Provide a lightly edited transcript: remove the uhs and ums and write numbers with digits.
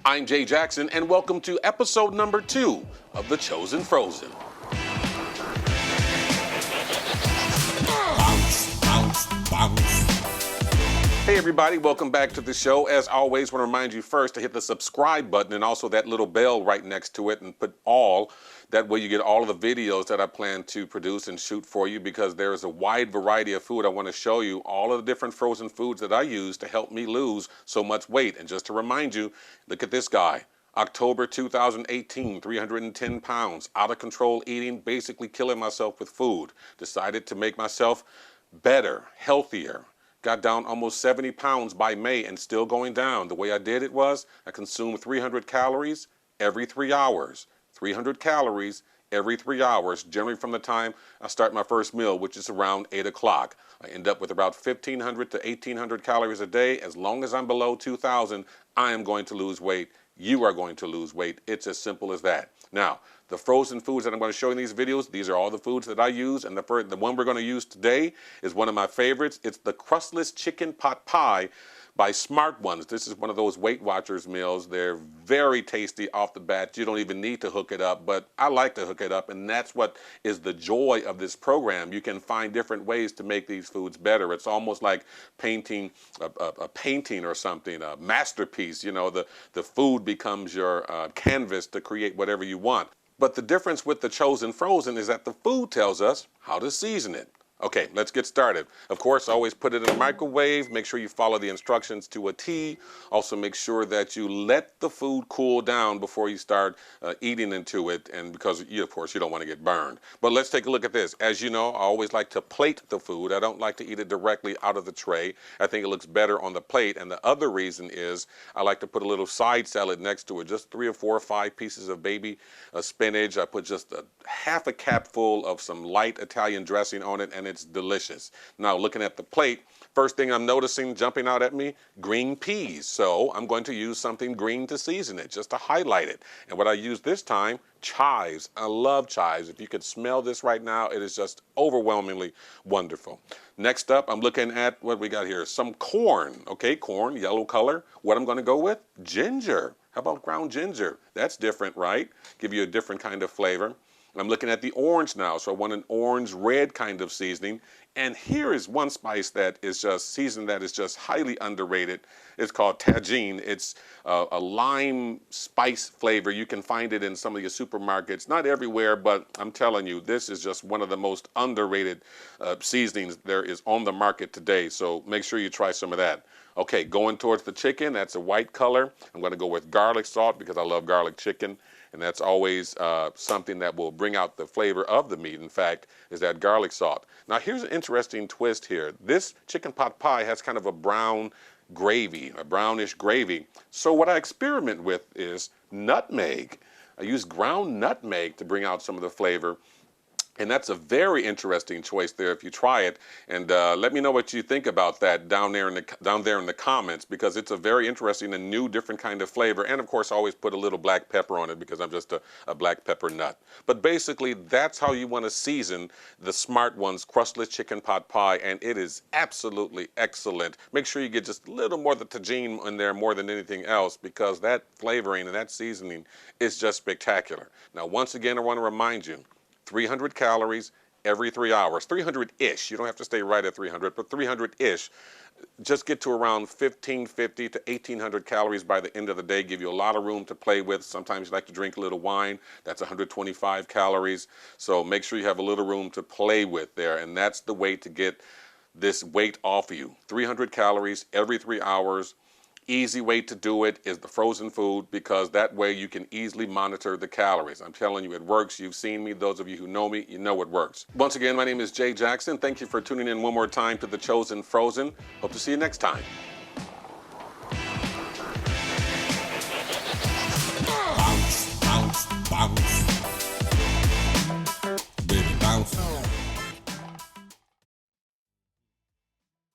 I'm Jay Jackson, and welcome to episode number 2 of the ChoZen FroZen. Bounce, bounce, bounce. Hey everybody, welcome back to the show. As always, I want to remind you first to hit the subscribe button and also that little bell right next to it and put all. That way you get all of the videos that I plan to produce and shoot for you, because there is a wide variety of food. I want to show you all of the different frozen foods that I use to help me lose so much weight. And just to remind you, look at this guy. October 2018, 310 pounds, out of control eating, basically killing myself with food. Decided to make myself better, healthier. Got down almost 70 pounds by May and still going down. The way I did it was I consumed 300 calories every 3 hours. 300 calories every 3 hours, generally from the time I start my first meal, which is around 8 o'clock. I end up with about 1,500 to 1,800 calories a day. As long as I'm below 2,000, I am going to lose weight. You are going to lose weight. It's as simple as that. Now, the frozen foods that I'm going to show you in these videos, these are all the foods that I use, and the one we're going to use today is one of my favorites. It's the crustless chicken pot pie by Smart Ones. This is one of those Weight Watchers meals. They're very tasty off the bat. You don't even need to hook it up, but I like to hook it up, and that's what is the joy of this program. You can find different ways to make these foods better. It's almost like painting a painting or something, a masterpiece. You know, the food becomes your canvas to create whatever you want. But the difference with the ChoZen FroZen is that the food tells us how to season it. Okay, let's get started. Of course, always put it in the microwave. Make sure you follow the instructions to a T. Also make sure that you let the food cool down before you start eating into it, and because of course you don't want to get burned. But let's take a look at this. As you know, I always like to plate the food. I don't like to eat it directly out of the tray. I think it looks better on the plate, and the other reason is I like to put a little side salad next to it, just 3 or 4 or 5 pieces of baby spinach. I put just half a capful of some light Italian dressing on it, and it's delicious. Now, looking at the plate, first thing I'm noticing jumping out at me, green peas. So I'm going to use something green to season it, just to highlight it. And what I use this time, chives. I love chives. If you could smell this right now, it is just overwhelmingly wonderful. Next up, I'm looking at what we got here, some corn. Okay, corn, yellow color. What I'm going to go with? Ginger. How about ground ginger? That's different, right? Give you a different kind of flavor. I'm looking at the orange now, so I want an orange-red kind of seasoning. And here is one spice that is just seasoned that is just highly underrated. It's called tagine. It's a lime spice flavor. You can find it in some of your supermarkets. Not everywhere, but I'm telling you, this is just one of the most underrated seasonings there is on the market today. So make sure you try some of that. Okay, going towards the chicken, that's a white color. I'm going to go with garlic salt because I love garlic chicken. And that's always something that will bring out the flavor of the meat, in fact, is that garlic salt. Now, here's an interesting twist here. This chicken pot pie has kind of a brown gravy, a brownish gravy. So what I experiment with is nutmeg. I use ground nutmeg to bring out some of the flavor. And that's a very interesting choice there if you try it. And let me know what you think about that down there in the comments, because it's a very interesting and new, different kind of flavor. And of course, I always put a little black pepper on it because I'm just a black pepper nut. But basically, that's how you want to season the Smart Ones crustless chicken pot pie, and it is absolutely excellent. Make sure you get just a little more of the tagine in there more than anything else, because that flavoring and that seasoning is just spectacular. Now, once again, I want to remind you, 300 calories every 3 hours, 300-ish. You don't have to stay right at 300, but 300-ish. Just get to around 1,550 to 1,800 calories by the end of the day. Give you a lot of room to play with. Sometimes you like to drink a little wine. That's 125 calories. So make sure you have a little room to play with there, and that's the way to get this weight off of you. 300 calories every 3 hours. Easy way to do it is the frozen food, because that way you can easily monitor the calories. I'm telling you, it works. You've seen me. Those of you who know me, you know it works. Once again, my name is Jay Jackson. Thank you for tuning in one more time to the ChoZen FroZen. Hope to see you next time.